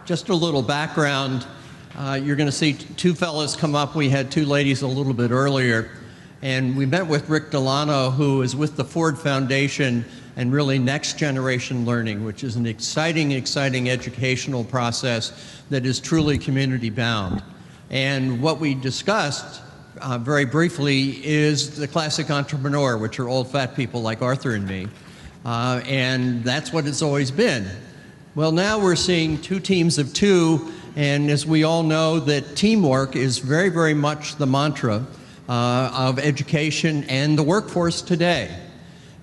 Just a little background. You're going to see two fellows come up. We had two ladies a little bit earlier. And we met with Rick Delano, who is with the Ford Foundation and really Next Generation Learning, which is an exciting educational process that is truly community bound. And what we discussed very briefly is the classic entrepreneur, which are old fat people like Arthur and me. And that's what it's always been. Well, now we're seeing two teams of two, and as we all know, that teamwork is very much the mantra of education and the workforce today.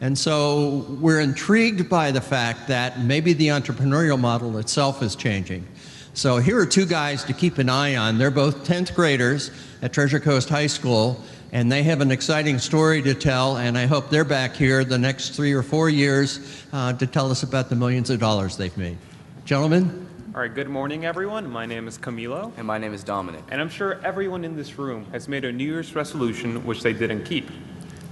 And so we're intrigued by the fact that maybe the entrepreneurial model itself is changing. So here are two guys to keep an eye on. They're both 10th graders at Treasure Coast High School, and they have an exciting story to tell, and I hope they're back here the next 3 or 4 years to tell us about the millions of dollars they've made. Gentlemen? All right, good morning, everyone. My name is Camilo. And my name is Dominick. And I'm sure everyone in this room has made a New Year's resolution which they didn't keep.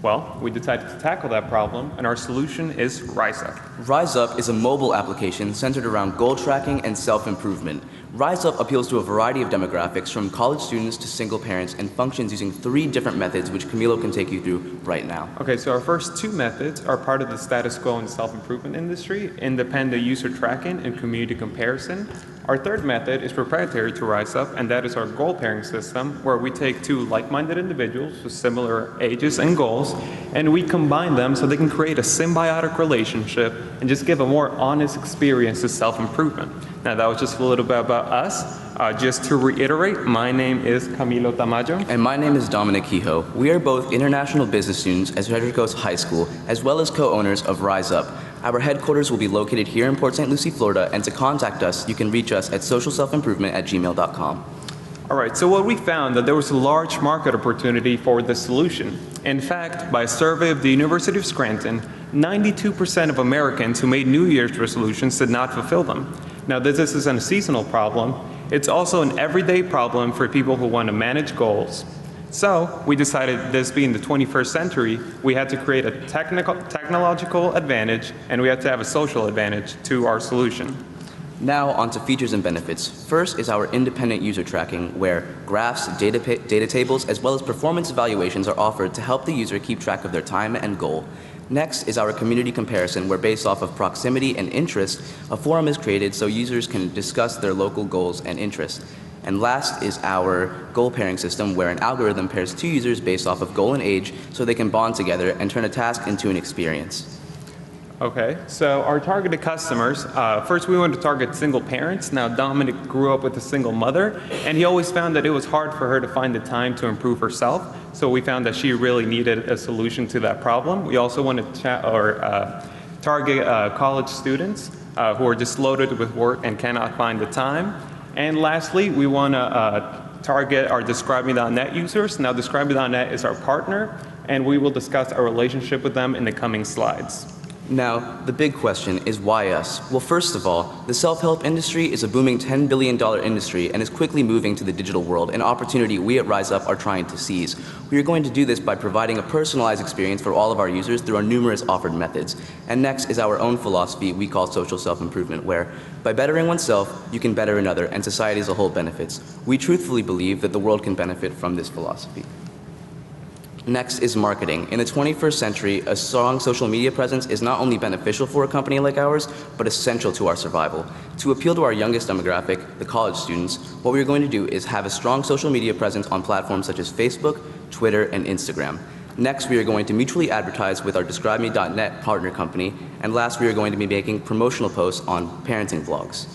Well, we decided to tackle that problem, and our solution is Rise Up. Rise Up is a mobile application centered around goal tracking and self-improvement. Rise Up appeals to a variety of demographics, from college students to single parents, and functions using 3 different methods, which Camilo can take you through right now. Okay, so our first 2 methods are part of the status quo in the self-improvement industry: independent user tracking and community comparison. Our third method is proprietary to Rise Up, and that is our goal pairing system, where we take 2 like-minded individuals with similar ages and goals, and we combine them so they can create a symbiotic relationship and just give a more honest experience to self-improvement. Now, that was just a little bit about us. Just to reiterate, my name is Camilo Tamayo. And my name is Dominick Kehoe. We are both international business students at Treasure Coast High School, as well as co-owners of Rise Up. Our headquarters will be located here in Port St. Lucie, Florida, and to contact us, you can reach us at socialselfimprovement@gmail.com. All right, so what we found that there was a large market opportunity for this solution. In fact, by a survey of the University of Scranton, 92% of Americans who made New Year's resolutions did not fulfill them. Now, this isn't a seasonal problem. It's also an everyday problem for people who want to manage goals. So we decided, this being the 21st century, we had to create a technological advantage, and we had to have a social advantage to our solution. Now on to features and benefits. First is our independent user tracking, where graphs, data tables, as well as performance evaluations are offered to help the user keep track of their time and goal. Next is our community comparison, where based off of proximity and interest, a forum is created so users can discuss their local goals and interests. And last is our goal pairing system, where an algorithm pairs 2 users based off of goal and age so they can bond together and turn a task into an experience. Okay, so our targeted customers, first we wanted to target single parents. Now, Dominick grew up with a single mother, and he always found that it was hard for her to find the time to improve herself. So we found that she really needed a solution to that problem. We also wanted to target college students who are just loaded with work and cannot find the time. And lastly, we want to target our Describe.me.net users. Now, Describe.me.net is our partner, and we will discuss our relationship with them in the coming slides. Now, the big question is, why us? Well, first of all, the self-help industry is a booming $10 billion industry and is quickly moving to the digital world, an opportunity we at Rise Up are trying to seize. We are going to do this by providing a personalized experience for all of our users through our numerous offered methods. And next is our own philosophy we call social self-improvement, where by bettering oneself, you can better another, and society as a whole benefits. We truthfully believe that the world can benefit from this philosophy. Next is marketing. In the 21st century, a strong social media presence is not only beneficial for a company like ours, but essential to our survival. To appeal to our youngest demographic, the college students, what we are going to do is have a strong social media presence on platforms such as Facebook, Twitter, and Instagram. Next, we are going to mutually advertise with our Describe.me.net partner company. And last, we are going to be making promotional posts on parenting blogs.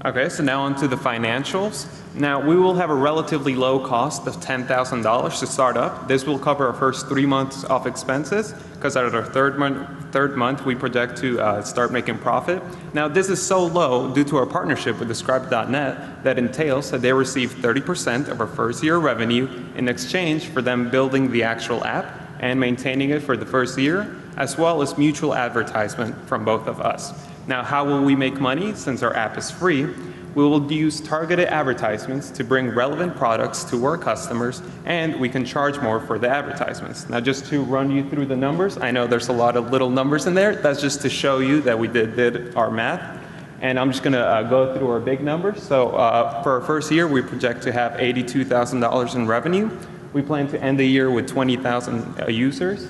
Okay, so now on to the financials. Now, we will have a relatively low cost of $10,000 to start up. This will cover our first 3 months of expenses, because at our third month, we project to start making profit. Now, this is so low due to our partnership with Describe.net that entails that they receive 30% of our first year revenue in exchange for them building the actual app and maintaining it for the first year, as well as mutual advertisement from both of us. Now, how will we make money since our app is free? We will use targeted advertisements to bring relevant products to our customers, and we can charge more for the advertisements. Now, just to run you through the numbers, I know there's a lot of little numbers in there. That's just to show you that we did our math. And I'm just going to go through our big numbers. So for our first year, we project to have $82,000 in revenue. We plan to end the year with 20,000 users.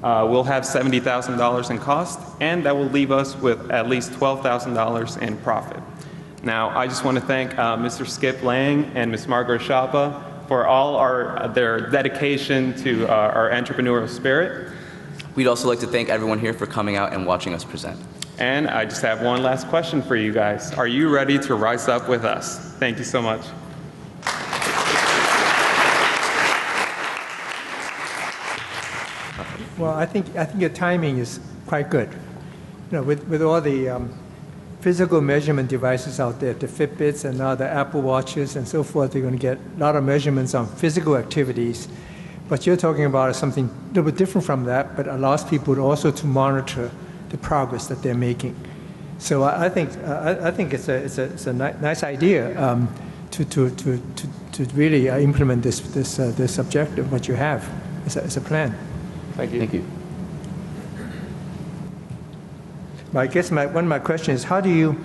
We'll have $70,000 in cost, and that will leave us with at least $12,000 in profit. Now, I just want to thank Mr. Skip Lange and Ms. Margaret Shapa for all their dedication to our entrepreneurial spirit. We'd also like to thank everyone here for coming out and watching us present. And I just have one last question for you guys. Are you ready to rise up with us? Thank you so much. Well, I think your timing is quite good. You know, with all the physical measurement devices out there, the Fitbits and now the Apple Watches and so forth, they're going to get a lot of measurements on physical activities. What you're talking about is something a little bit different from that, but allows people also to monitor the progress that they're making. So I think it's a nice idea to really implement this objective, what you have as a plan. Thank you. Thank you. I guess one of my questions is how do you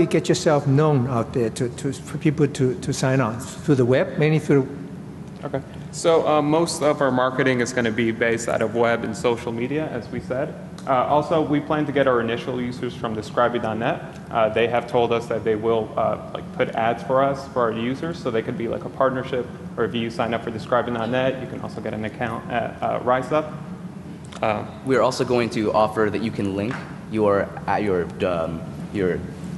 get yourself known out there for people to sign on? Through the web, mainly through? Okay. So most of our marketing is going to be based out of web and social media, as we said. Also, we plan to get our initial users from Describe.net. They have told us that they will put ads for us, for our users, so they could be like a partnership, or if you sign up for Describe.net, you can also get an account at RiseUp. We're also going to offer that you can link your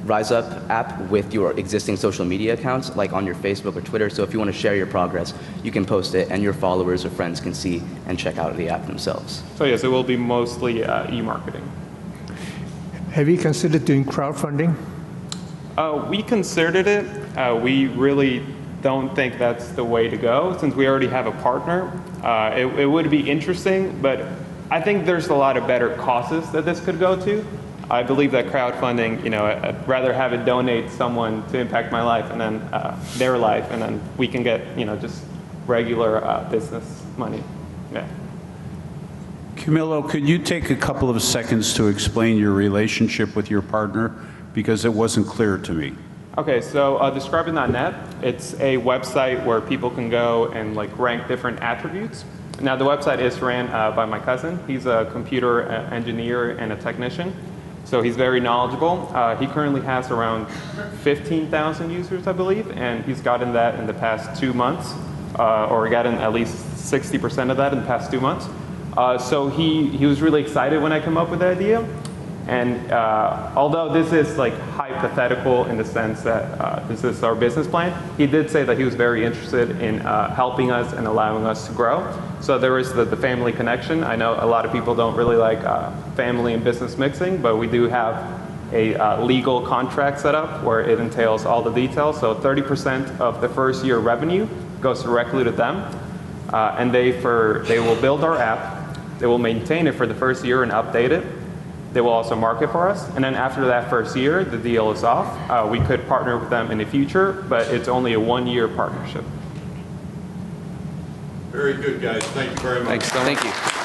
RiseUp app with your existing social media accounts, like on your Facebook or Twitter. So if you want to share your progress, you can post it, and your followers or friends can see and check out the app themselves. So yes, it will be mostly e-marketing. Have you considered doing crowdfunding? We considered it. We really don't think that's the way to go, since we already have a partner. It would be interesting, but I think there's a lot of better causes that this could go to. I believe that crowdfunding, I'd rather have it donate someone to impact my life and then their life, and then we can get, just regular business money. Yeah. Camilo, could you take a couple of seconds to explain your relationship with your partner? Because it wasn't clear to me. Okay, so Describe.net, it's a website where people can go and rank different attributes. Now the website is ran by my cousin. He's a computer engineer and a technician. So he's very knowledgeable. He currently has around 15,000 users, I believe, and he's gotten that in the past 2 months, or gotten at least 60% of that in the past 2 months. So he was really excited when I came up with the idea. And although this is hypothetical in the sense that this is our business plan, he did say that he was very interested in helping us and allowing us to grow. So there is the family connection. I know a lot of people don't really like family and business mixing, but we do have a legal contract set up where it entails all the details. So 30% of the first year revenue goes directly to them, and they will build our app, they will maintain it for the first year and update it. They will also market for us, and then after that first year, the deal is off. We could partner with them in the future, but it's only a 1-year partnership. Very good, guys. Thank you very much. Thanks. Thank you.